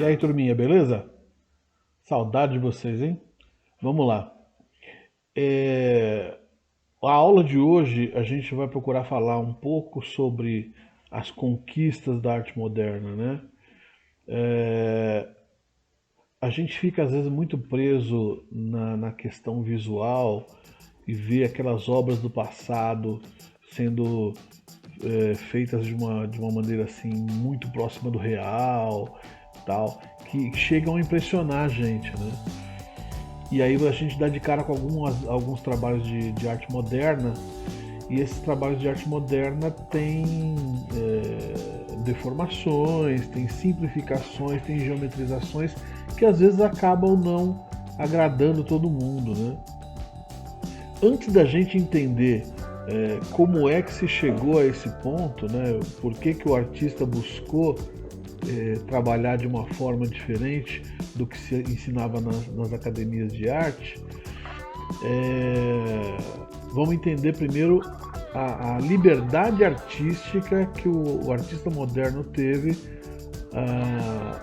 aí, turminha, beleza? Saudade de vocês, hein? Vamos lá. É, A aula de hoje a gente vai procurar falar um pouco sobre as conquistas da arte moderna, né? É, A gente fica às vezes muito preso na questão visual e vê aquelas obras do passado sendo feitas de uma maneira assim muito próxima do real, tal, que chegam a impressionar a gente, né? E aí a gente dá de cara com alguns trabalhos de arte moderna, e esses trabalhos de arte moderna têm deformações, têm simplificações, têm geometrizações que às vezes acabam não agradando todo mundo, né? Antes da gente entender como é que se chegou a esse ponto, né? Por que que o artista buscou trabalhar de uma forma diferente do que se ensinava nas academias de arte, vamos entender primeiro a liberdade artística que o artista moderno teve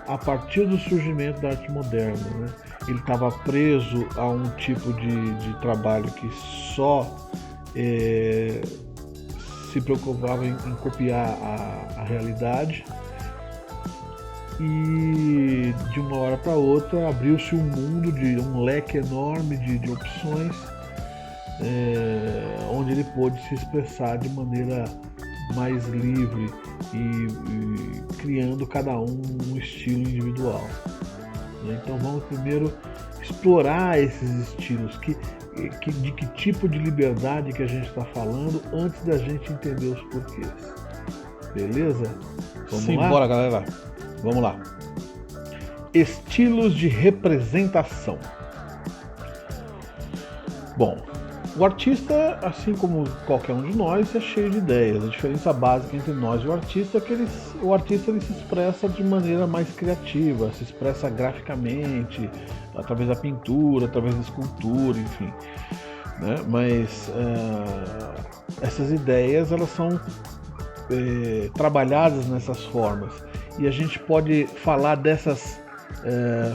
a partir do surgimento da arte moderna, né? Ele estava preso a um tipo de trabalho que só se preocupava em copiar a realidade, e de uma hora para outra abriu-se um leque enorme de opções, onde ele pôde se expressar de maneira mais livre e criando cada um estilo individual. Então vamos primeiro explorar esses estilos, de que tipo de liberdade que a gente está falando, antes da gente entender os porquês. Beleza? Vamos lá? Bora, galera. Vamos lá. Estilos de representação. Bom, o artista, assim como qualquer um de nós, é cheio de ideias. A diferença básica entre nós e o artista é que o artista ele se expressa de maneira mais criativa, se expressa graficamente, através da pintura, através da escultura, enfim, né? Mas essas ideias elas são trabalhadas nessas formas, e a gente pode falar dessas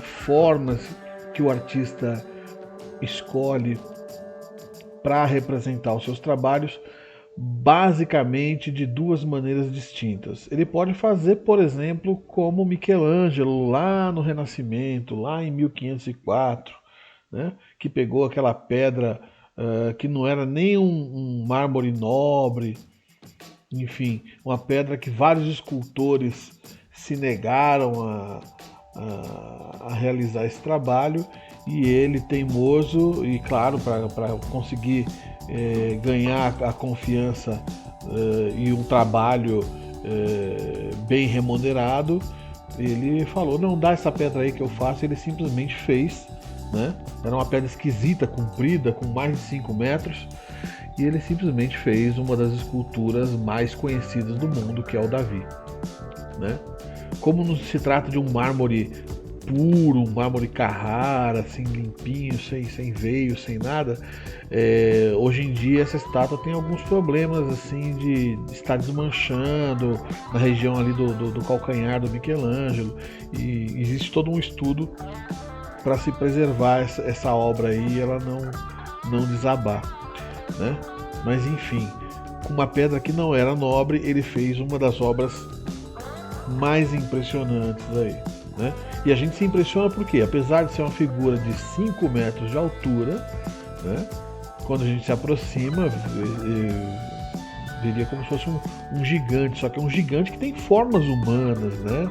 formas que o artista escolhe para representar os seus trabalhos, basicamente de duas maneiras distintas. Ele pode fazer, por exemplo, como Michelangelo lá no Renascimento, lá em 1504, né, que pegou aquela pedra que não era nem um mármore nobre, enfim, uma pedra que vários escultores se negaram a realizar esse trabalho, e ele, teimoso e claro, para conseguir ganhar a confiança e um trabalho bem remunerado, ele falou: não, dá essa pedra aí que eu faço. Ele simplesmente fez, né? Era uma pedra esquisita, comprida, com mais de 5 metros, e ele simplesmente fez uma das esculturas mais conhecidas do mundo, que é o Davi, né? Como não se trata de um mármore puro, um mármore Carrara, assim, limpinho, sem veios, sem nada, hoje em dia essa estátua tem alguns problemas assim de estar desmanchando na região ali do calcanhar do Michelangelo, e existe todo um estudo para se preservar essa obra aí e ela não desabar, né? Mas enfim, com uma pedra que não era nobre, ele fez uma das obras mais impressionantes aí, né? E a gente se impressiona porque, apesar de ser uma figura de 5 metros de altura, né, quando a gente se aproxima, veria como se fosse um gigante, só que é um gigante que tem formas humanas, né?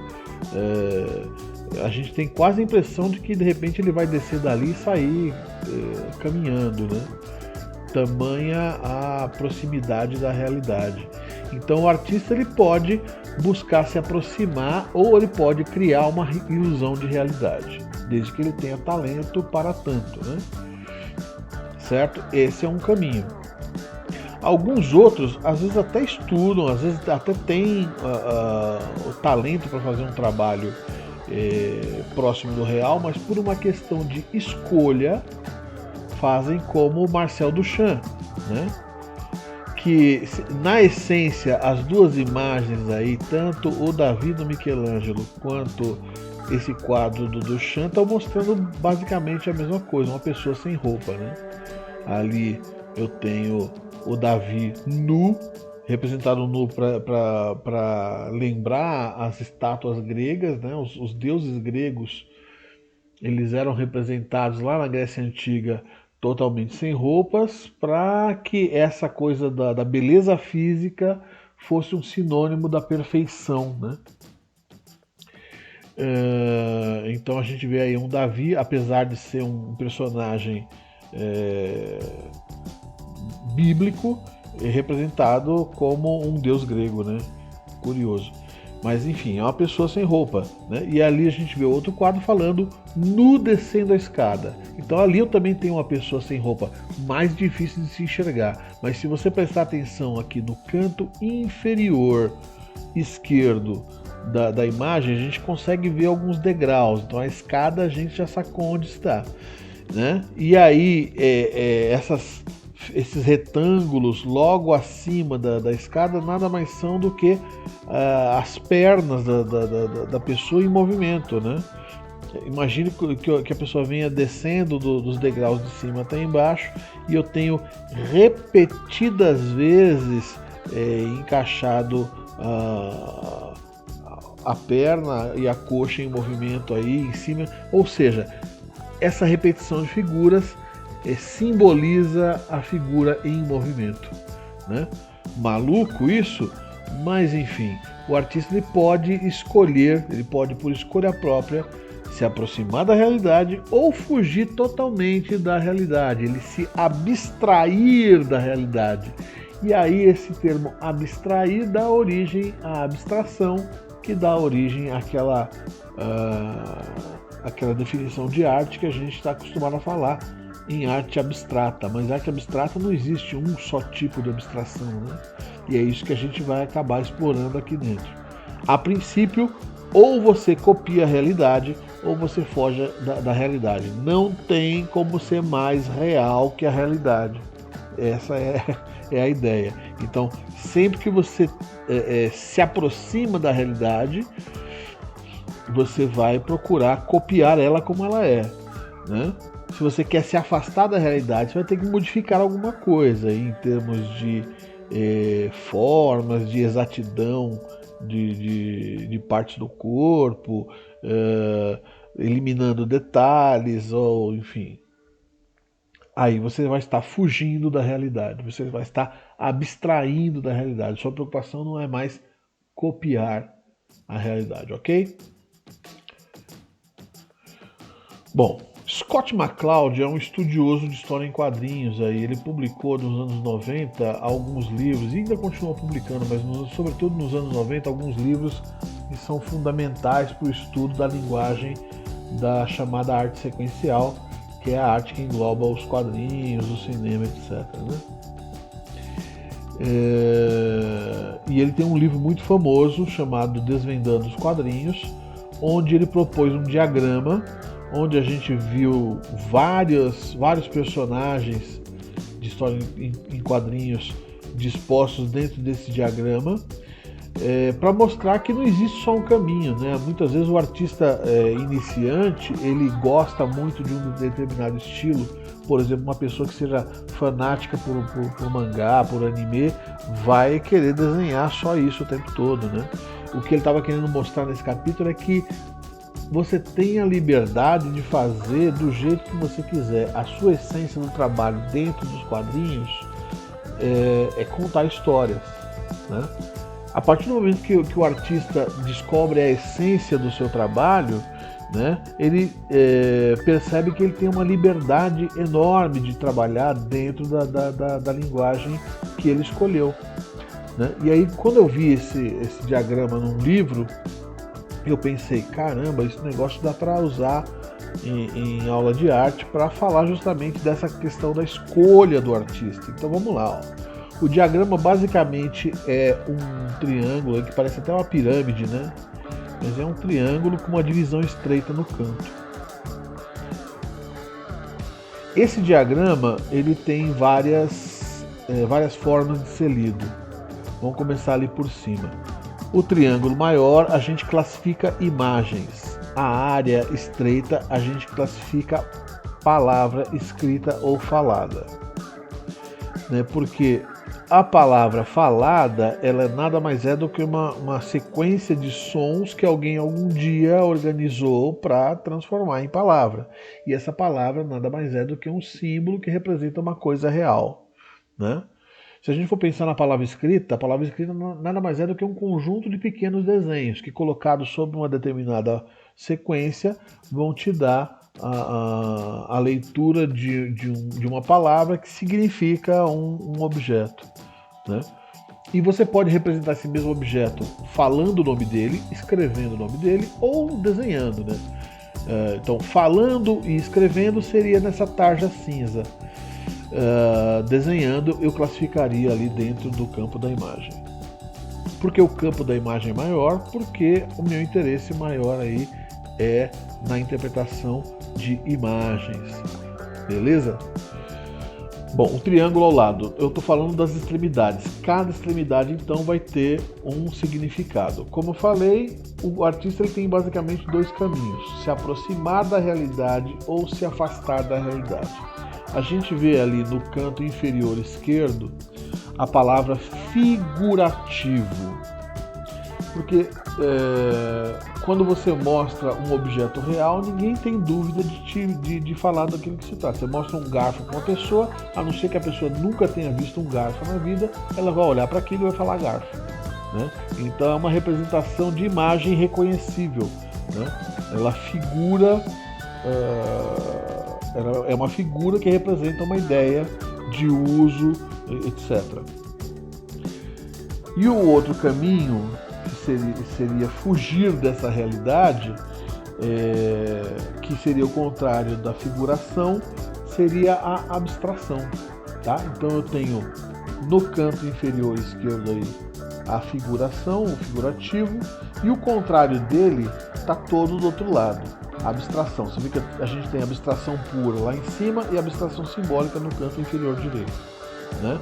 A gente tem quase a impressão de que de repente ele vai descer dali e sair caminhando, né? Tamanha a proximidade da realidade. Então o artista ele pode buscar se aproximar, ou ele pode criar uma ilusão de realidade, desde que ele tenha talento para tanto, né? Certo? Esse é um caminho. Alguns outros, às vezes até estudam, às vezes até têm o talento para fazer um trabalho próximo do real, mas por uma questão de escolha fazem como o Marcel Duchamp, né? Que na essência as duas imagens aí, tanto o Davi do Michelangelo quanto esse quadro do Duchamp está mostrando basicamente a mesma coisa, uma pessoa sem roupa, né? Ali eu tenho o Davi nu, representado nu para lembrar as estátuas gregas, né? Os deuses gregos, eles eram representados lá na Grécia Antiga totalmente sem roupas, para que essa coisa da beleza física fosse um sinônimo da perfeição, né? Então a gente vê aí um Davi, apesar de ser um personagem bíblico, representado como um deus grego, né? Curioso. Mas enfim, é uma pessoa sem roupa, né? E ali a gente vê outro quadro falando nu descendo a escada. Então ali eu também tenho uma pessoa sem roupa, mais difícil de se enxergar. Mas se você prestar atenção aqui no canto inferior esquerdo da imagem, a gente consegue ver alguns degraus. Então a escada a gente já sacou onde está, né? E aí esses retângulos logo acima da escada nada mais são do que as pernas da pessoa em movimento, né? Imagine que a pessoa venha descendo dos degraus de cima até embaixo e eu tenho repetidas vezes encaixado a perna e a coxa em movimento aí em cima, ou seja, essa repetição de figuras simboliza a figura em movimento, né? Maluco isso, mas enfim, o artista ele pode escolher, ele pode por escolha própria se aproximar da realidade ou fugir totalmente da realidade, ele se abstrair da realidade. E aí esse termo abstrair dá origem à abstração, que dá origem àquela definição de arte que a gente está acostumado a falar em arte abstrata, mas arte abstrata não existe um só tipo de abstração, né? E é isso que a gente vai acabar explorando aqui dentro. A princípio, ou você copia a realidade ou você foge da realidade. Não tem como ser mais real que a realidade. Essa é a ideia. Então, sempre que você se aproxima da realidade, você vai procurar copiar ela como ela é, né? Se você quer se afastar da realidade, você vai ter que modificar alguma coisa em termos de formas, de exatidão de partes do corpo, eliminando detalhes, ou enfim. Aí você vai estar fugindo da realidade, você vai estar abstraindo da realidade. Sua preocupação não é mais copiar a realidade, ok? Bom, Scott McCloud é um estudioso de história em quadrinhos. Aí. Ele publicou nos anos 90 alguns livros, e ainda continua publicando, mas sobretudo nos anos 90, alguns livros que são fundamentais para o estudo da linguagem da chamada arte sequencial, que é a arte que engloba os quadrinhos, o cinema, etc. Né? E ele tem um livro muito famoso chamado Desvendando os Quadrinhos, onde ele propôs um diagrama onde a gente viu vários personagens de história em quadrinhos dispostos dentro desse diagrama, para mostrar que não existe só um caminho, né? Muitas vezes o artista iniciante ele gosta muito de um determinado estilo, por exemplo, uma pessoa que seja fanática por mangá, por anime, vai querer desenhar só isso o tempo todo, né? O que ele estava querendo mostrar nesse capítulo é que você tem a liberdade de fazer do jeito que você quiser. A sua essência do trabalho dentro dos quadrinhos é contar histórias, né? A partir do momento que o artista descobre a essência do seu trabalho, né, ele percebe que ele tem uma liberdade enorme de trabalhar dentro da linguagem que ele escolheu, né? E aí, quando eu vi esse diagrama num livro, eu pensei, caramba, esse negócio dá para usar em aula de arte para falar justamente dessa questão da escolha do artista. Então vamos lá, ó. O diagrama basicamente é um triângulo que parece até uma pirâmide, né? Mas é um triângulo com uma divisão estreita no canto. Esse diagrama ele tem várias formas de ser lido. Vamos começar ali por cima. O triângulo maior a gente classifica imagens. a área estreita, a gente classifica palavra escrita ou falada, né? Porque a palavra falada, ela nada mais é do que uma sequência de sons que alguém algum dia organizou para transformar em palavra. E essa palavra nada mais é do que um símbolo que representa uma coisa real, né? Se a gente for pensar na palavra escrita, a palavra escrita nada mais é do que um conjunto de pequenos desenhos que, colocados sobre uma determinada sequência, vão te dar a leitura de uma palavra que significa um objeto, né? E você pode representar esse mesmo objeto falando o nome dele, escrevendo o nome dele ou desenhando, né? Então, falando e escrevendo seria nessa tarja cinza. Desenhando, eu classificaria ali dentro do campo da imagem. Por que o campo da imagem é maior? Porque o meu interesse maior aí é na interpretação de imagens. Beleza? Bom, o triângulo ao lado, eu estou falando das extremidades. Cada extremidade, então, vai ter um significado. Como eu falei, o artista ele tem basicamente dois caminhos: se aproximar da realidade ou se afastar da realidade. A gente vê ali no canto inferior esquerdo a palavra figurativo, porque quando você mostra um objeto real, ninguém tem dúvida de falar daquilo que se trata. Você mostra um garfo para uma pessoa, a não ser que a pessoa nunca tenha visto um garfo na vida, ela vai olhar para aquilo e vai falar garfo, né? Então é uma representação de imagem reconhecível, né? Ela figura... Ela é uma figura que representa uma ideia de uso, etc. E o outro caminho, que seria fugir dessa realidade, que seria o contrário da figuração, seria a abstração. Tá? Então eu tenho no canto inferior esquerdo aí a figuração, o figurativo, e o contrário dele está todo do outro lado. A abstração. Você vê que a gente tem a abstração pura lá em cima e a abstração simbólica no canto inferior direito, né?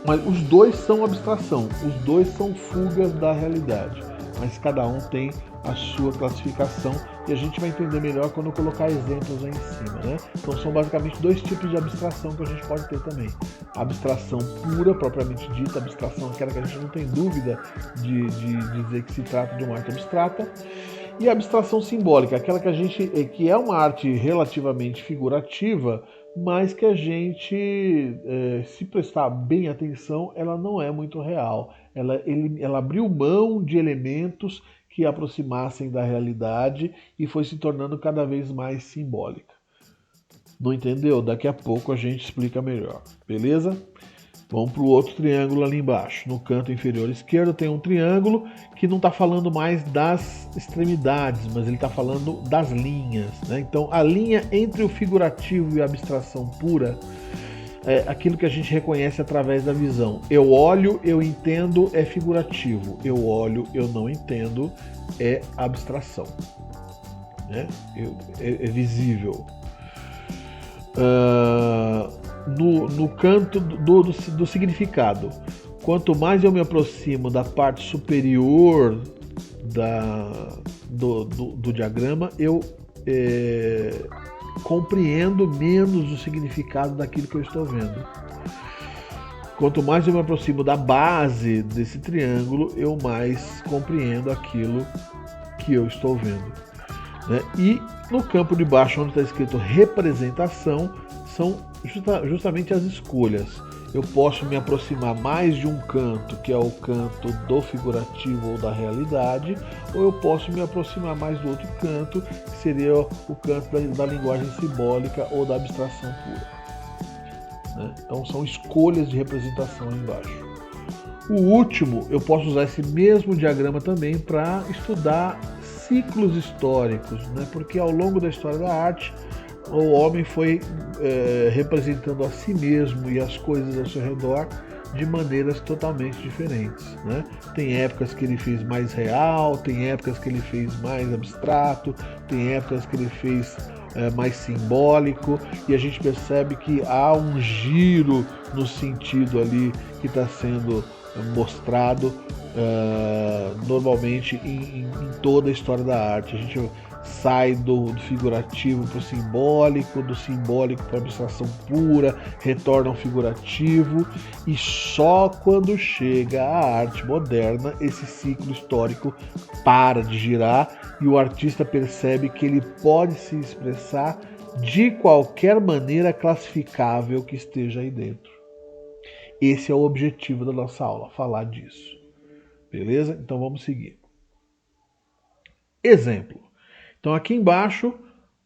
Mas os dois são abstração, os dois são fugas da realidade, mas cada um tem a sua classificação e a gente vai entender melhor quando eu colocar exemplos aí em cima, né? Então são basicamente dois tipos de abstração que a gente pode ter também: a abstração pura, propriamente dita, a abstração aquela que a gente não tem dúvida de dizer que se trata de uma arte abstrata, e a abstração simbólica, aquela que é uma arte relativamente figurativa, mas que a gente, se prestar bem atenção, ela não é muito real. Ela abriu mão de elementos que aproximassem da realidade e foi se tornando cada vez mais simbólica. Não entendeu? Daqui a pouco a gente explica melhor, beleza? Vamos para o outro triângulo ali embaixo. No canto inferior esquerdo tem um triângulo que não está falando mais das extremidades, mas ele está falando das linhas, né? Então a linha entre o figurativo e a abstração pura é aquilo que a gente reconhece através da visão. Eu olho, eu entendo, é figurativo. Eu olho, eu não entendo, é abstração, né? É visível. No canto do significado, quanto mais eu me aproximo da parte superior do diagrama, eu compreendo menos o significado daquilo que eu estou vendo. Quanto mais eu me aproximo da base desse triângulo, eu mais compreendo aquilo que eu estou vendo, né? E no campo de baixo, onde está escrito representação, são justamente as escolhas. Eu posso me aproximar mais de um canto, que é o canto do figurativo ou da realidade, ou eu posso me aproximar mais do outro canto, que seria o canto da linguagem simbólica ou da abstração pura, né? Então são escolhas de representação aí embaixo. O último, eu posso usar esse mesmo diagrama também para estudar ciclos históricos, né? Porque ao longo da história da arte, o homem foi representando a si mesmo e as coisas ao seu redor de maneiras totalmente diferentes, né? Tem épocas que ele fez mais real, tem épocas que ele fez mais abstrato, tem épocas que ele fez mais simbólico, e a gente percebe que há um giro no sentido ali que está sendo mostrado normalmente em toda a história da arte. A gente sai do figurativo para o simbólico, do simbólico para a abstração pura, retorna ao figurativo, e só quando chega a arte moderna esse ciclo histórico para de girar e o artista percebe que ele pode se expressar de qualquer maneira classificável que esteja aí dentro. Esse é o objetivo da nossa aula, falar disso. Beleza? Então vamos seguir. Exemplo. Então aqui embaixo,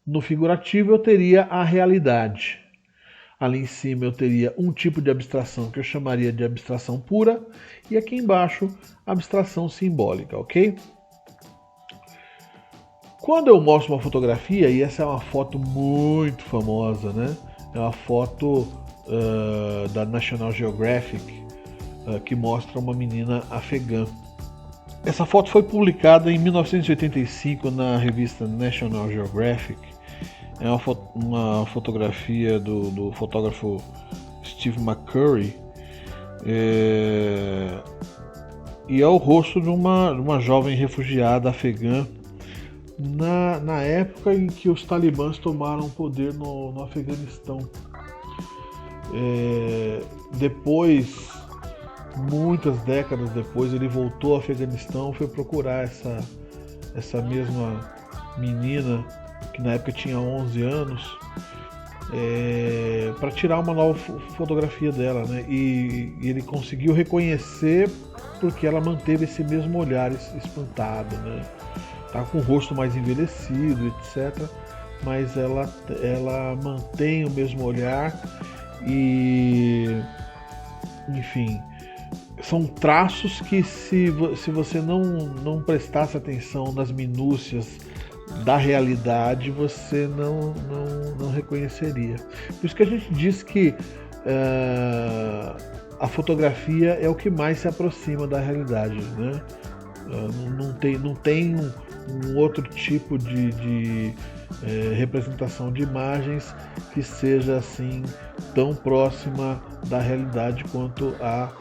no figurativo, eu teria a realidade. Ali em cima eu teria um tipo de abstração que eu chamaria de abstração pura. E aqui embaixo, abstração simbólica, ok? Quando eu mostro uma fotografia, e essa é uma foto muito famosa, né? É uma foto da National Geographic, que mostra uma menina afegã. Essa foto foi publicada em 1985 na revista National Geographic. É uma fotografia do fotógrafo Steve McCurry. E é o rosto de uma jovem refugiada afegã na época em que os talibãs tomaram o poder no Afeganistão. Depois, muitas décadas depois, ele voltou ao Afeganistão, foi procurar essa mesma menina, que na época tinha 11 anos, para tirar uma nova fotografia dela, né? E ele conseguiu reconhecer porque ela manteve esse mesmo olhar espantado, né? Tá com o rosto mais envelhecido, etc. Mas ela mantém o mesmo olhar e, enfim, são traços que se você não prestasse atenção nas minúcias da realidade, você não reconheceria. Por isso que a gente diz que a fotografia é o que mais se aproxima da realidade, né? Não tem um outro tipo de representação de imagens que seja assim tão próxima da realidade quanto a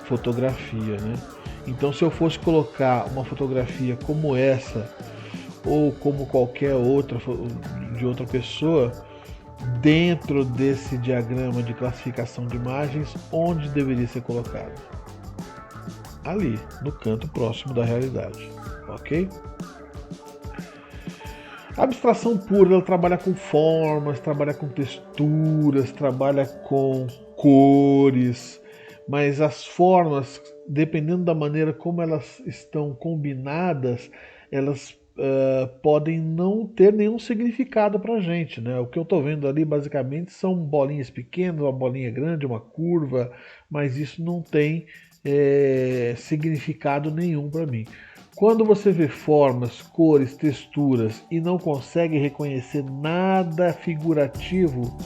fotografia, né? Então, se eu fosse colocar uma fotografia como essa ou como qualquer outra de outra pessoa dentro desse diagrama de classificação de imagens, onde deveria ser colocado? Ali, no canto próximo da realidade, ok? A abstração pura, ela trabalha com formas, trabalha com texturas, trabalha com cores, mas as formas, dependendo da maneira como elas estão combinadas, elas podem não ter nenhum significado para a gente, né? O que eu estou vendo ali basicamente são bolinhas pequenas, uma bolinha grande, uma curva, mas isso não tem significado nenhum para mim. Quando você vê formas, cores, texturas e não consegue reconhecer nada figurativo,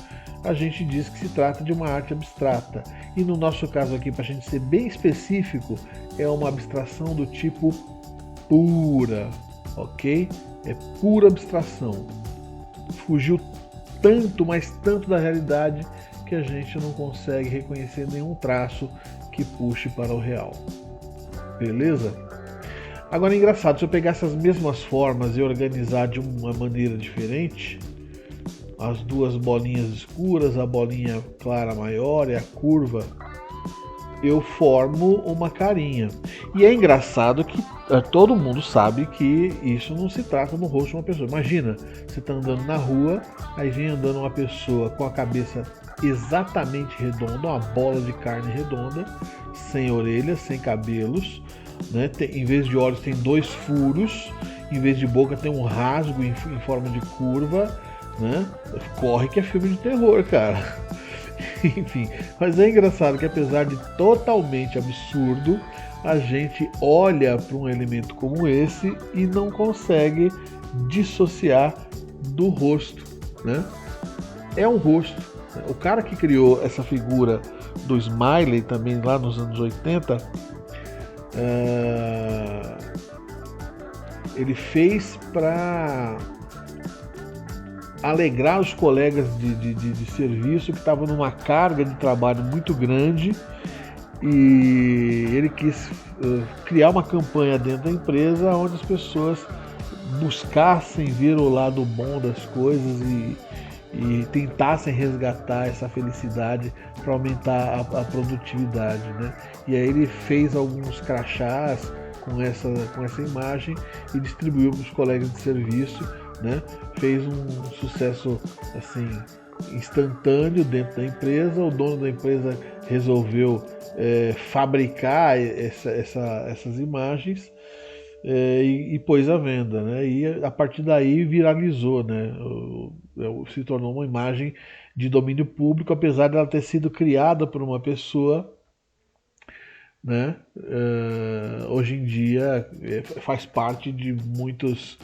a gente diz que se trata de uma arte abstrata. E no nosso caso aqui, para a gente ser bem específico, é uma abstração do tipo pura, ok? É pura abstração. Fugiu tanto, mas tanto da realidade que a gente não consegue reconhecer nenhum traço que puxe para o real. Beleza? Agora é engraçado, se eu pegar essas mesmas formas e organizar de uma maneira diferente, as duas bolinhas escuras, a bolinha clara maior e a curva, eu formo uma carinha. E é engraçado que todo mundo sabe que isso não se trata no rosto de uma pessoa. Imagina, você está andando na rua, aí vem andando uma pessoa com a cabeça exatamente redonda, uma bola de carne redonda, sem orelhas, sem cabelos, né? Em vez de olhos tem 2 furos, em vez de boca tem um rasgo em forma de curva, né? Corre que é filme de terror, cara. Enfim, mas é engraçado que apesar de totalmente absurdo, a gente olha para um elemento como esse e não consegue dissociar do rosto, né? É um rosto. O cara que criou essa figura do Smiley também lá nos anos 80, ele fez para alegrar os colegas de serviço que estavam numa carga de trabalho muito grande, e ele quis criar uma campanha dentro da empresa onde as pessoas buscassem ver o lado bom das coisas e tentassem resgatar essa felicidade para aumentar a produtividade, né? E aí ele fez alguns crachás com essa imagem e distribuiu para os colegas de serviço, né? Fez um sucesso assim instantâneo dentro da empresa. O dono da empresa resolveu fabricar essas imagens e pôs à venda, né? E a partir daí viralizou, né? Se tornou uma imagem de domínio público, apesar de ela ter sido criada por uma pessoa, né? Hoje em dia faz parte de muitos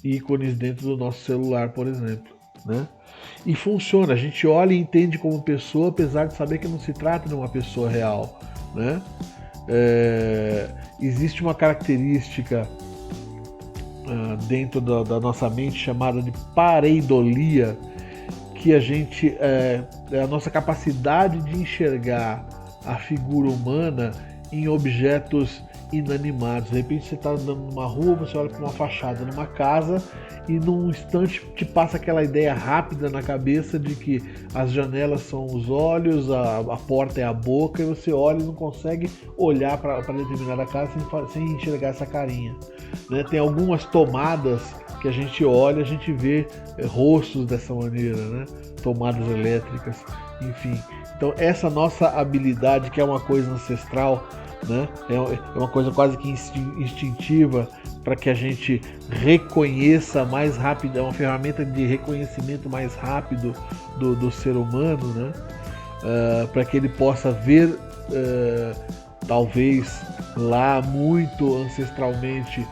ícones dentro do nosso celular, por exemplo, né? E funciona, a gente olha e entende como pessoa, apesar de saber que não se trata de uma pessoa real, né? Existe uma característica dentro da nossa mente chamada de pareidolia, que a gente é a nossa capacidade de enxergar a figura humana em objetos inanimados. De repente você está andando numa rua, você olha para uma fachada numa casa e num instante te passa aquela ideia rápida na cabeça de que as janelas são os olhos, a porta é a boca, e você olha e não consegue olhar para determinada casa sem enxergar essa carinha, né? Tem algumas tomadas que a gente olha, a gente vê rostos dessa maneira, né? Tomadas elétricas, enfim. Então essa nossa habilidade, que é uma coisa ancestral, né? É uma coisa quase que instintiva, para que a gente reconheça mais rápido, é uma ferramenta de reconhecimento mais rápido do ser humano, né? Para que ele possa ver, talvez lá muito ancestralmente,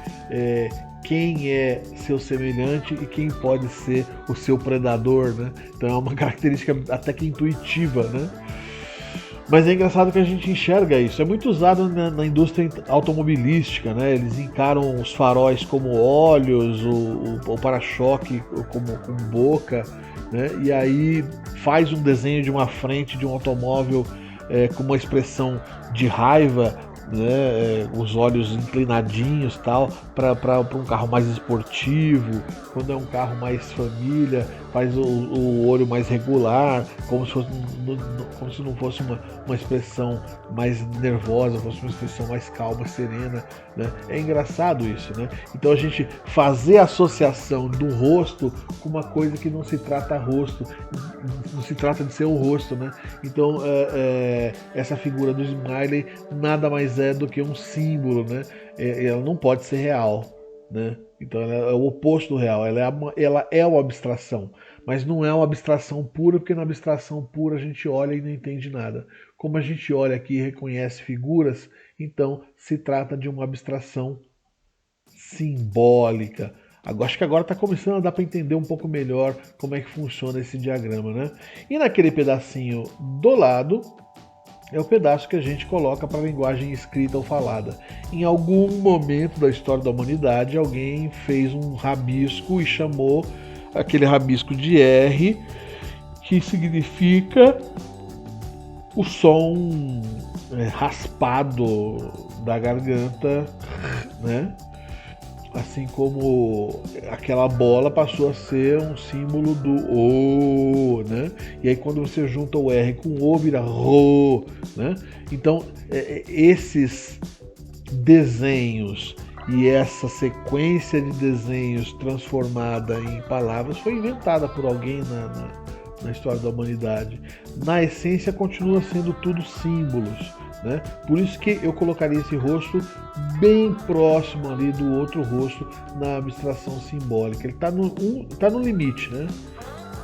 quem é seu semelhante e quem pode ser o seu predador, né? Então é uma característica até que intuitiva, né? Mas é engraçado que a gente enxerga isso. É muito usado na indústria automobilística, né? Eles encaram os faróis como olhos, o para-choque como boca, né? E aí faz um desenho de uma frente de um automóvel com uma expressão de raiva, né? Os olhos inclinadinhos, tal, para um carro mais esportivo. Quando é um carro mais família, faz o olho mais regular, como se não fosse uma expressão mais nervosa, fosse uma expressão mais calma, serena, né? É engraçado isso, né? Então a gente fazer a associação do rosto com uma coisa que não se trata rosto, não se trata de ser um rosto, né? Então essa figura do smiley nada mais é do que um símbolo, né? Ela não pode ser real, né? Então ela é o oposto do real, ela é uma abstração, mas não é uma abstração pura, porque na abstração pura a gente olha e não entende nada. Como a gente olha aqui e reconhece figuras, então se trata de uma abstração simbólica. Acho que agora está começando a dar para entender um pouco melhor como é que funciona esse diagrama, né? E naquele pedacinho do lado é o pedaço que a gente coloca para a linguagem escrita ou falada. Em algum momento da história da humanidade, alguém fez um rabisco e chamou aquele rabisco de R, que significa o som raspado da garganta, né? Assim como aquela bola passou a ser um símbolo do O, né? E aí quando você junta o R com o O, vira RO, né? Então esses desenhos e essa sequência de desenhos transformada em palavras foi inventada por alguém na história da humanidade. Na essência continua sendo tudo símbolos, né? Por isso que eu colocaria esse rosto bem próximo ali do outro rosto na abstração simbólica. Ele está no limite, né?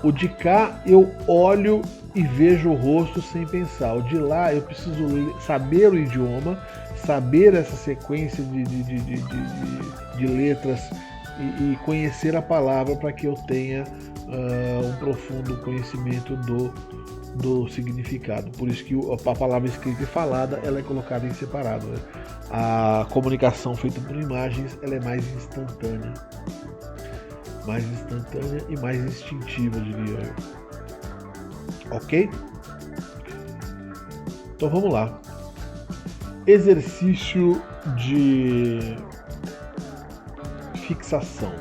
O de cá eu olho e vejo o rosto sem pensar. O de lá eu preciso saber o idioma, saber essa sequência de letras e conhecer a palavra para que eu tenha um profundo conhecimento do significado. Por isso que a palavra escrita e falada ela é colocada em separado, né? A comunicação feita por imagens ela é mais instantânea e mais instintiva, diria eu. Ok? Então vamos lá. Exercício de fixação.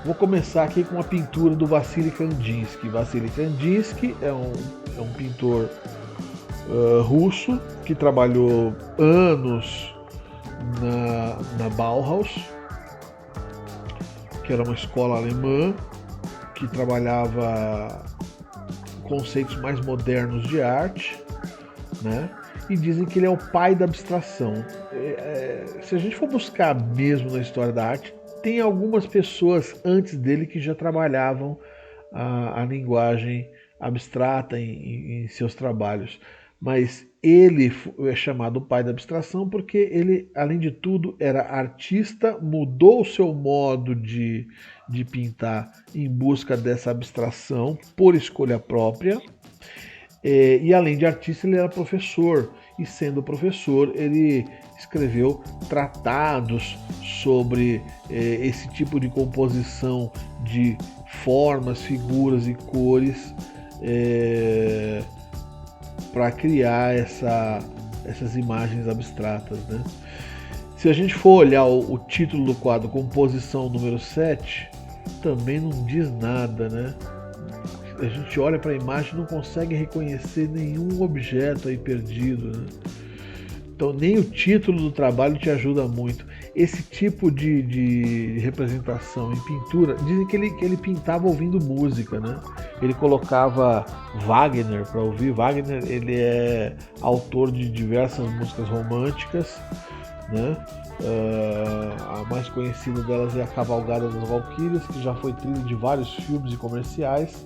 Vou começar aqui com uma pintura do Vassily Kandinsky. Vassily Kandinsky é um pintor russo que trabalhou anos na Bauhaus, que era uma escola alemã que trabalhava conceitos mais modernos de arte, né? E dizem que ele é o pai da abstração. Se a gente for buscar mesmo na história da arte, tem algumas pessoas antes dele que já trabalhavam a linguagem abstrata em seus trabalhos. Mas ele é chamado pai da abstração porque ele, além de tudo, era artista, mudou o seu modo de pintar em busca dessa abstração por escolha própria. E além de artista, ele era professor. E sendo professor, ele escreveu tratados sobre esse tipo de composição de formas, figuras e cores para criar essas imagens abstratas, né? Se a gente for olhar o título do quadro, Composição número 7, também não diz nada, né? A gente olha para a imagem e não consegue reconhecer nenhum objeto aí perdido, né? Então nem o título do trabalho te ajuda muito. Esse tipo de representação em pintura, dizem que ele pintava ouvindo música, né? Ele colocava Wagner para ouvir. Wagner, ele é autor de diversas músicas românticas, né? A mais conhecida delas é a Cavalgada das Valquírias, que já foi trilha de vários filmes e comerciais,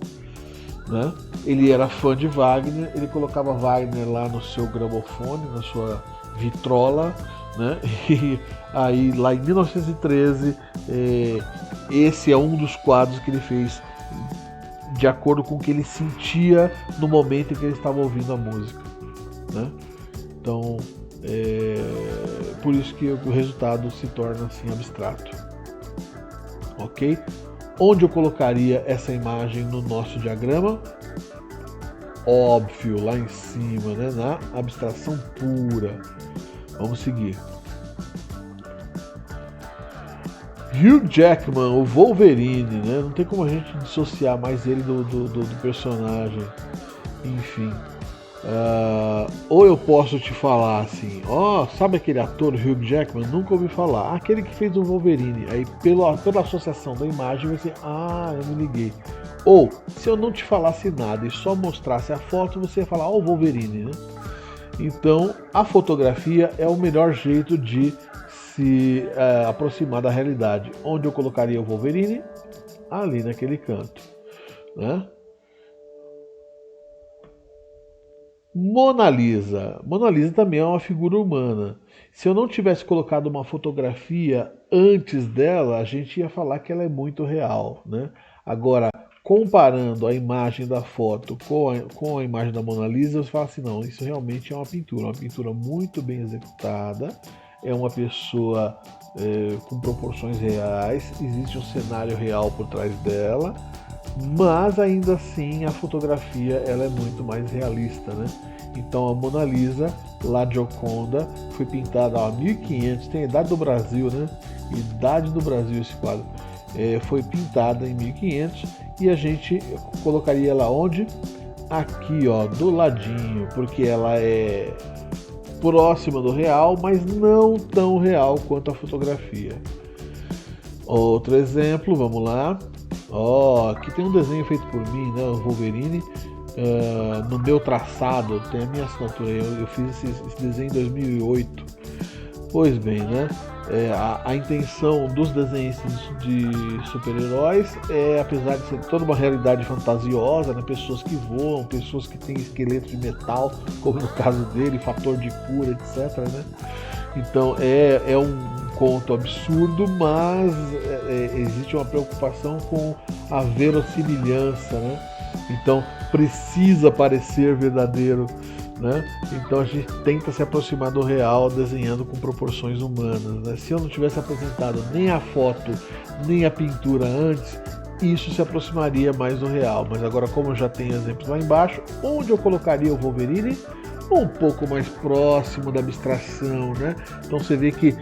né? Ele era fã de Wagner, ele colocava Wagner lá no seu gramofone, na sua vitrola, né? E aí lá em 1913 esse é um dos quadros que ele fez de acordo com o que ele sentia no momento em que ele estava ouvindo a música, né? Então por isso que o resultado se torna assim abstrato, ok? Onde eu colocaria essa imagem no nosso diagrama? Óbvio, lá em cima, né? Na abstração pura. Vamos seguir. Hugh Jackman, o Wolverine, né? Não tem como a gente dissociar mais ele do personagem. Enfim. Ou eu posso te falar assim, sabe aquele ator Hugh Jackman? Nunca ouvi falar. Aquele que fez o Wolverine. Aí pela associação da imagem você, eu me liguei. Ou se eu não te falasse nada e só mostrasse a foto, você ia falar, o Wolverine, né? Então a fotografia é o melhor jeito de se aproximar da realidade. Onde eu colocaria o Wolverine? Ali naquele canto, né? Mona Lisa. Mona Lisa também é uma figura humana. Se eu não tivesse colocado uma fotografia antes dela, a gente ia falar que ela é muito real, né? Agora, comparando a imagem da foto com a imagem da Mona Lisa, você fala assim, não, isso realmente é uma pintura muito bem executada, é uma pessoa com proporções reais, existe um cenário real por trás dela, mas ainda assim a fotografia ela é muito mais realista, né? Então a Mona Lisa, La Gioconda, foi pintada há 1500, tem a idade do Brasil, né? Idade do Brasil esse quadro. Foi pintada em 1500 e a gente colocaria ela onde? Aqui, do ladinho, porque ela é próxima do real, mas não tão real quanto a fotografia. Outro exemplo, vamos lá. Aqui tem um desenho feito por mim, né, o Wolverine, no meu traçado, tem a minha assinatura, eu fiz esse desenho em 2008. Pois bem, né, a intenção dos desenhistas de super-heróis apesar de ser toda uma realidade fantasiosa, né, pessoas que voam, pessoas que têm esqueleto de metal, como no caso dele, fator de cura, etc, né? Então é um conto absurdo, mas existe uma preocupação com a verossimilhança, né? Então precisa parecer verdadeiro, né? Então a gente tenta se aproximar do real desenhando com proporções humanas, né? Se eu não tivesse apresentado nem a foto nem a pintura antes, isso se aproximaria mais do real. Mas agora, como eu já tenho exemplos lá embaixo, onde eu colocaria o Wolverine? Um pouco mais próximo da abstração, né? Então você vê que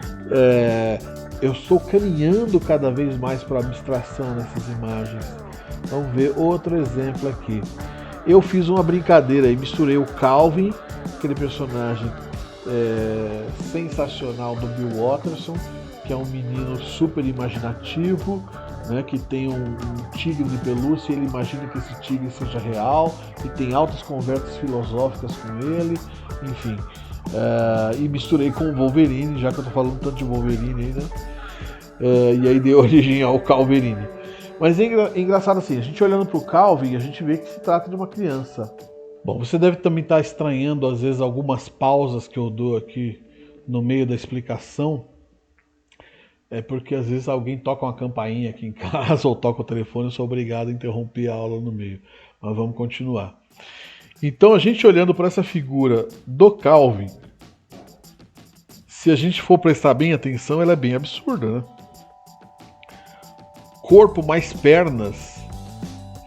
eu estou caminhando cada vez mais para a abstração nessas imagens. Vamos ver outro exemplo aqui. Eu fiz uma brincadeira e misturei o Calvin, aquele personagem sensacional do Bill Watterson, que é um menino super imaginativo, né, que tem um tigre de pelúcia e ele imagina que esse tigre seja real e tem altas conversas filosóficas com ele, enfim. E misturei com o Wolverine, já que eu tô falando tanto de Wolverine aí, né? E aí deu origem ao Calverine. Mas é engraçado assim, a gente olhando pro Calvin, a gente vê que se trata de uma criança. Bom, você deve também estar estranhando às vezes algumas pausas que eu dou aqui no meio da explicação. É porque às vezes alguém toca uma campainha aqui em casa ou toca o telefone, eu sou obrigado a interromper a aula no meio. Mas vamos continuar. Então, a gente olhando para essa figura do Calvin, se a gente for prestar bem atenção, ela é bem absurda, né? Corpo mais pernas,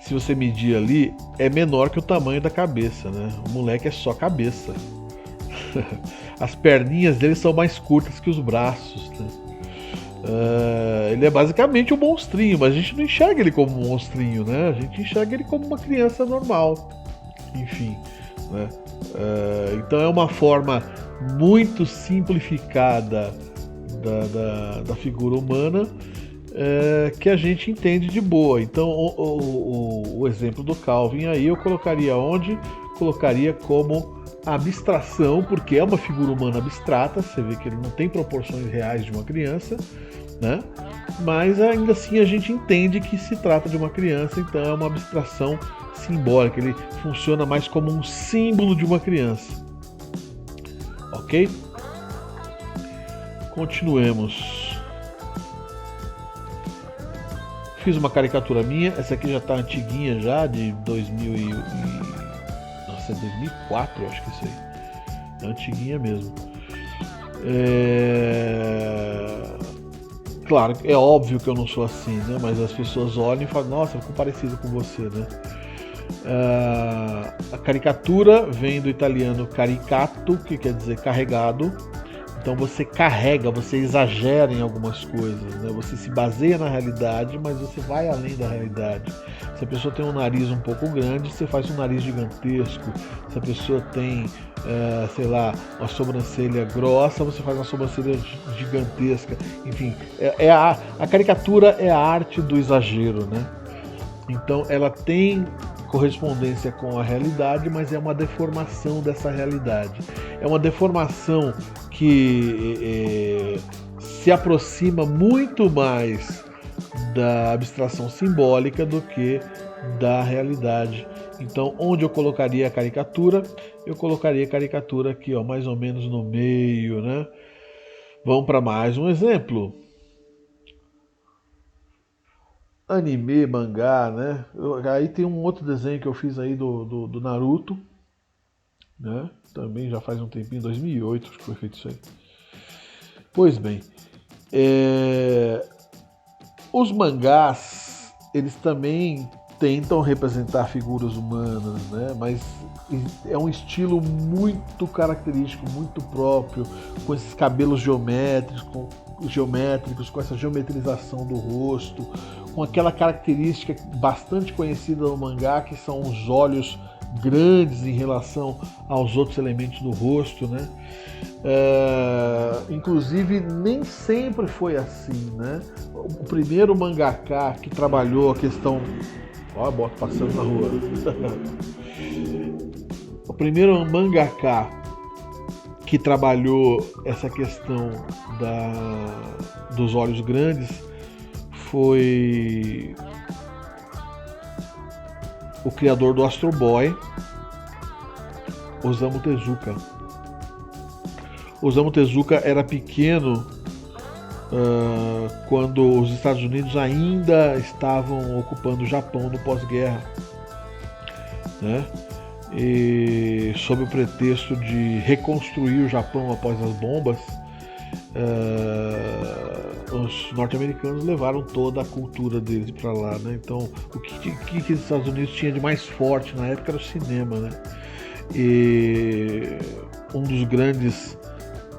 se você medir ali, é menor que o tamanho da cabeça, né? O moleque é só cabeça. As perninhas dele são mais curtas que os braços, né? Ele é basicamente um monstrinho, mas a gente não enxerga ele como um monstrinho, né? A gente enxerga ele como uma criança normal. Enfim, né? Então é uma forma muito simplificada da figura humana que a gente entende de boa. Então o exemplo do Calvin aí eu colocaria onde? Colocaria como abstração, porque é uma figura humana abstrata, você vê que ele não tem proporções reais de uma criança, né? Mas ainda assim a gente entende que se trata de uma criança, então é uma abstração simbólica, ele funciona mais como um símbolo de uma criança. Ok? Continuemos. Fiz uma caricatura minha, essa aqui já está antiguinha já, de 2004, acho que isso aí. É antiguinha mesmo. Claro, é óbvio que eu não sou assim, né? Mas as pessoas olham e falam, nossa, eu fico parecido com você, né? A caricatura vem do italiano caricato, que quer dizer carregado. Então você carrega, você exagera em algumas coisas, né? Você se baseia na realidade, mas você vai além da realidade. Se a pessoa tem um nariz um pouco grande, você faz um nariz gigantesco. Se a pessoa tem, sei lá, uma sobrancelha grossa, você faz uma sobrancelha gigantesca. Enfim, a caricatura é a arte do exagero, né? Então ela tem correspondência com a realidade, mas é uma deformação dessa realidade. É uma deformação que se aproxima muito mais da abstração simbólica do que da realidade. Então, onde eu colocaria a caricatura? Eu colocaria a caricatura aqui, ó, mais ou menos no meio, né? Vamos para mais um exemplo. Anime, mangá, né? Aí tem um outro desenho que eu fiz aí do Naruto, né? Também já faz um tempinho, 2008 acho que foi feito isso aí. Pois bem, os mangás, eles também tentam representar figuras humanas, né? Mas é um estilo muito característico, muito próprio, com esses cabelos geométricos, com essa geometrização do rosto, com aquela característica bastante conhecida no mangá, que são os olhos grandes em relação aos outros elementos do rosto, né? Inclusive nem sempre foi assim, né? O primeiro mangaka que trabalhou a questão, ó, a moto passando na rua. O primeiro mangaka que trabalhou essa questão dos olhos grandes foi o criador do Astro Boy, Osamu Tezuka. Osamu Tezuka era pequeno quando os Estados Unidos ainda estavam ocupando o Japão no pós-guerra, né? E sob o pretexto de reconstruir o Japão após as bombas, os norte-americanos levaram toda a cultura deles para lá, né? Então, o que os Estados Unidos tinha de mais forte na época era o cinema, né? E um dos grandes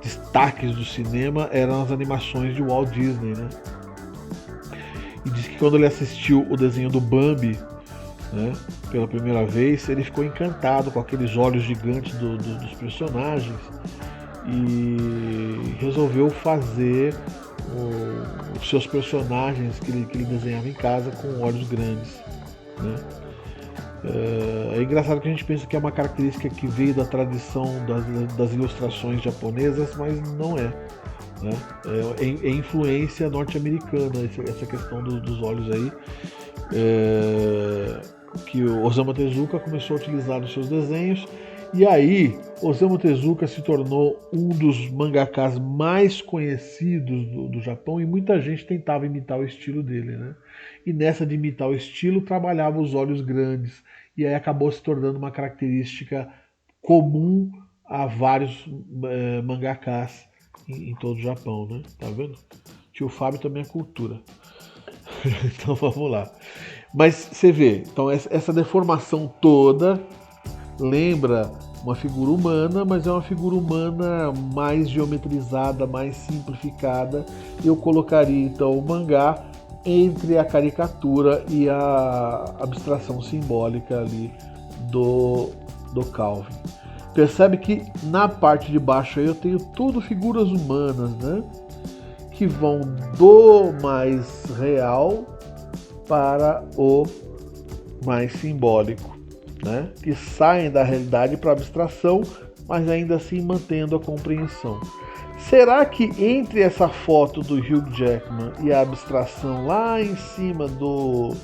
destaques do cinema eram as animações de Walt Disney, né? E diz que quando ele assistiu o desenho do Bambi, né, pela primeira vez, ele ficou encantado com aqueles olhos gigantes dos personagens e resolveu fazer os seus personagens que ele desenhava em casa com olhos grandes, né? É engraçado que a gente pensa que é uma característica que veio da tradição das ilustrações japonesas, mas não é, né? É influência norte-americana essa questão dos olhos aí, que o Osamu Tezuka começou a utilizar nos seus desenhos. E aí, Osamu Tezuka se tornou um dos mangakas mais conhecidos do Japão e muita gente tentava imitar o estilo dele, né? E nessa de imitar o estilo, trabalhava os olhos grandes. E aí acabou se tornando uma característica comum a vários mangakas em todo o Japão, né? Tá vendo? Tio Fábio também é cultura. Então vamos lá. Mas você vê, então essa deformação toda lembra uma figura humana, mas é uma figura humana mais geometrizada, mais simplificada. Eu colocaria então o mangá entre a caricatura e a abstração simbólica ali do Calvin. Percebe que na parte de baixo aí eu tenho tudo figuras humanas, né? Que vão do mais real para o mais simbólico, né? Que saem da realidade para a abstração, mas ainda assim mantendo a compreensão. Será que entre essa foto do Hugh Jackman e a abstração lá em cima do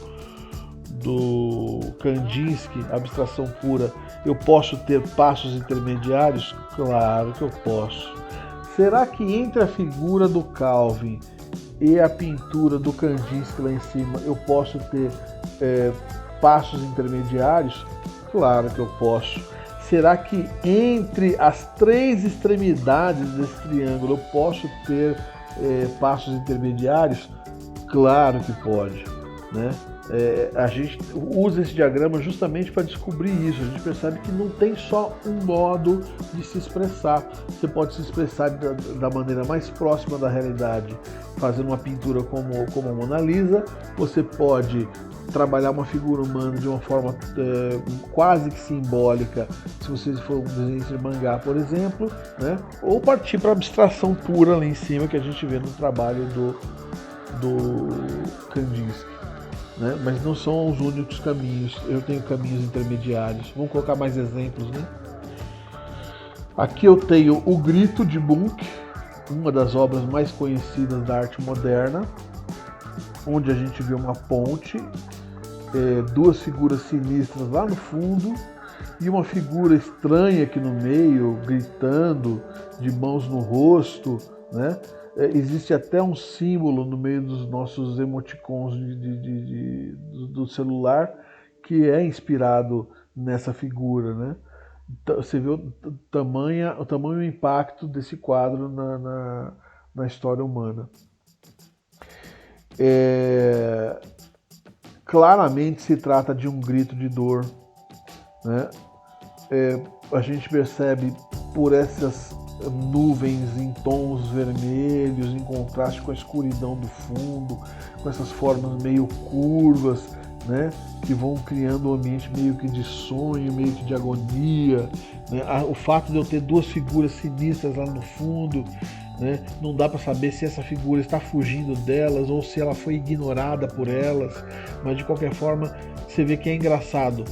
Kandinsky, abstração pura, eu posso ter passos intermediários? Claro que eu posso. Será que entre a figura do Calvin e a pintura do Kandinsky lá em cima eu posso ter passos intermediários? Claro que eu posso. Será que entre as três extremidades desse triângulo eu posso ter passos intermediários? Claro que pode, né? A gente usa esse diagrama justamente para descobrir isso. A gente percebe que não tem só um modo de se expressar. Você pode se expressar da maneira mais próxima da realidade, fazendo uma pintura como a Mona Lisa. Você pode trabalhar uma figura humana de uma forma quase que simbólica, se você for um desenho de mangá, por exemplo, né? Ou partir para a abstração pura lá em cima, que a gente vê no trabalho do Kandinsky. Né? Mas não são os únicos caminhos, eu tenho caminhos intermediários. Vamos colocar mais exemplos, né? Aqui eu tenho O Grito de Munch, uma das obras mais conhecidas da arte moderna, onde a gente vê uma ponte, duas figuras sinistras lá no fundo e uma figura estranha aqui no meio, gritando, de mãos no rosto, né? Existe até um símbolo no meio dos nossos emoticons do celular que é inspirado nessa figura, né? Você vê o tamanho e o impacto desse quadro na história humana. Claramente se trata de um grito de dor, né? A gente percebe por essas nuvens em tons vermelhos, em contraste com a escuridão do fundo, com essas formas meio curvas, né, que vão criando um ambiente meio que de sonho, meio que de agonia, né? O fato de eu ter duas figuras sinistras lá no fundo, né, não dá para saber se essa figura está fugindo delas ou se ela foi ignorada por elas, mas de qualquer forma você vê que é engraçado.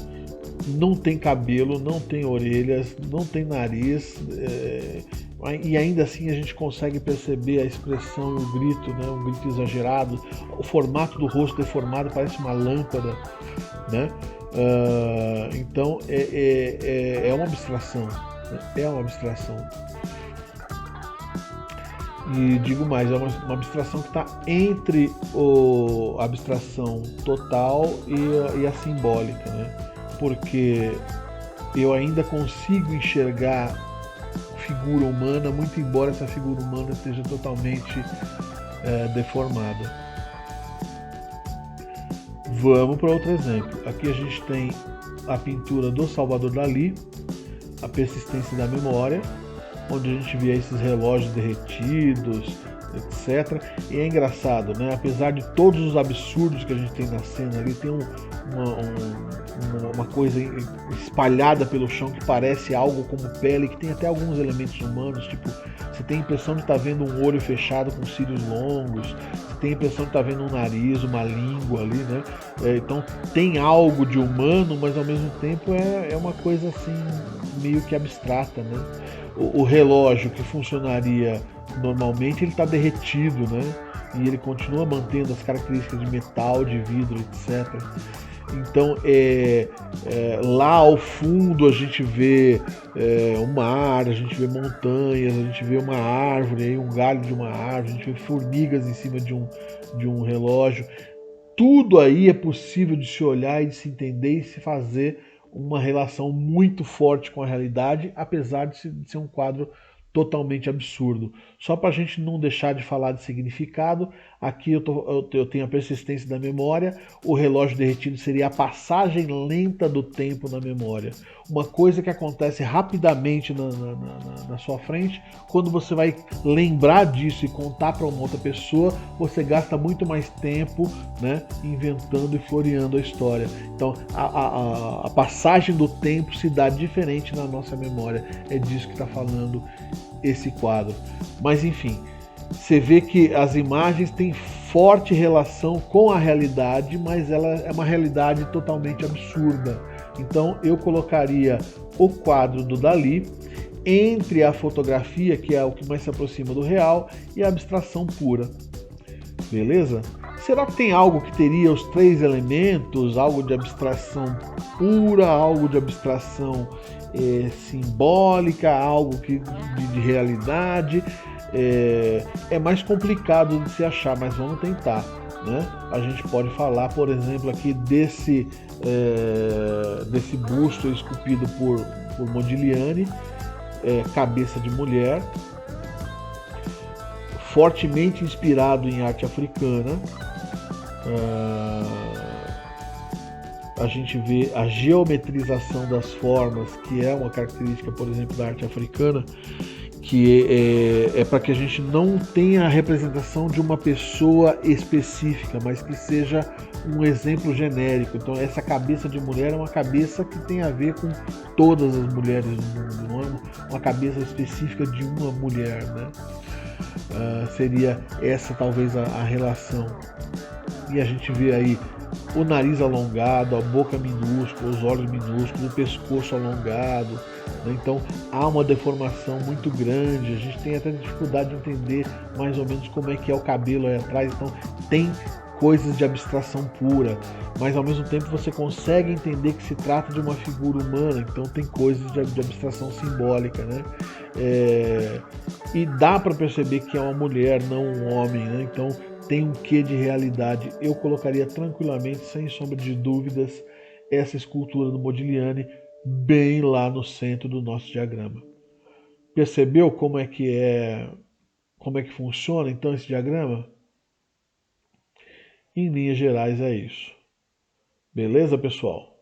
Não tem cabelo, não tem orelhas, não tem nariz, e ainda assim a gente consegue perceber a expressão e o grito, né? Um grito exagerado, o formato do rosto deformado parece uma lâmpada, né? Então é uma abstração, né? É uma abstração. E digo mais, é uma abstração que está entre a abstração total e a simbólica, né? Porque eu ainda consigo enxergar figura humana, muito embora essa figura humana esteja totalmente deformada. Vamos para outro exemplo. Aqui a gente tem a pintura do Salvador Dalí, A Persistência da Memória, onde a gente vê esses relógios derretidos, etc. E é engraçado, né? Apesar de todos os absurdos que a gente tem na cena ali, tem uma coisa espalhada pelo chão que parece algo como pele, que tem até alguns elementos humanos, tipo, você tem a impressão de estar vendo um olho fechado com cílios longos, você tem a impressão de estar vendo um nariz, uma língua ali, né? Então tem algo de humano, mas ao mesmo tempo é uma coisa assim meio que abstrata, né? O relógio que funcionaria normalmente, ele está derretido, né? E ele continua mantendo as características de metal, de vidro, etc. Então, lá ao fundo a gente vê um mar, a gente vê montanhas, a gente vê uma árvore, aí, um galho de uma árvore, a gente vê formigas em cima de um relógio. Tudo aí é possível de se olhar e de se entender e se fazer uma relação muito forte com a realidade, apesar de ser um quadro totalmente absurdo. Só para a gente não deixar de falar de significado, aqui eu tenho a persistência da memória, o relógio derretido seria a passagem lenta do tempo na memória. Uma coisa que acontece rapidamente na sua frente, quando você vai lembrar disso e contar para uma outra pessoa, você gasta muito mais tempo, né, inventando e floreando a história. Então a passagem do tempo se dá diferente na nossa memória. É disso que está falando esse quadro. Mas enfim, você vê que as imagens têm forte relação com a realidade, mas ela é uma realidade totalmente absurda. Então eu colocaria o quadro do Dalí entre a fotografia, que é o que mais se aproxima do real, e a abstração pura. Beleza? Será que tem algo que teria os três elementos? Algo de abstração pura, algo de abstração simbólica, algo de realidade? É mais complicado de se achar, mas vamos tentar. Né? A gente pode falar, por exemplo, aqui desse busto esculpido por Modigliani, cabeça de mulher, fortemente inspirado em arte africana. A gente vê a geometrização das formas, que é uma característica, por exemplo, da arte africana, que é para que a gente não tenha a representação de uma pessoa específica, mas que seja um exemplo genérico. Então essa cabeça de mulher é uma cabeça que tem a ver com todas as mulheres do mundo, não é uma cabeça específica de uma mulher, né? Seria essa talvez a relação. E a gente vê aí o nariz alongado, a boca minúscula, os olhos minúsculos, o pescoço alongado, né? Então há uma deformação muito grande, a gente tem até dificuldade de entender mais ou menos como é que é o cabelo aí atrás, então tem coisas de abstração pura, mas ao mesmo tempo você consegue entender que se trata de uma figura humana, então tem coisas de abstração simbólica, né? E dá para perceber que é uma mulher, não um homem, né? Então tem um quê de realidade. Eu colocaria tranquilamente, sem sombra de dúvidas, essa escultura do Modigliani bem lá no centro do nosso diagrama. Percebeu como é que funciona então esse diagrama? Em linhas gerais é isso. Beleza, pessoal?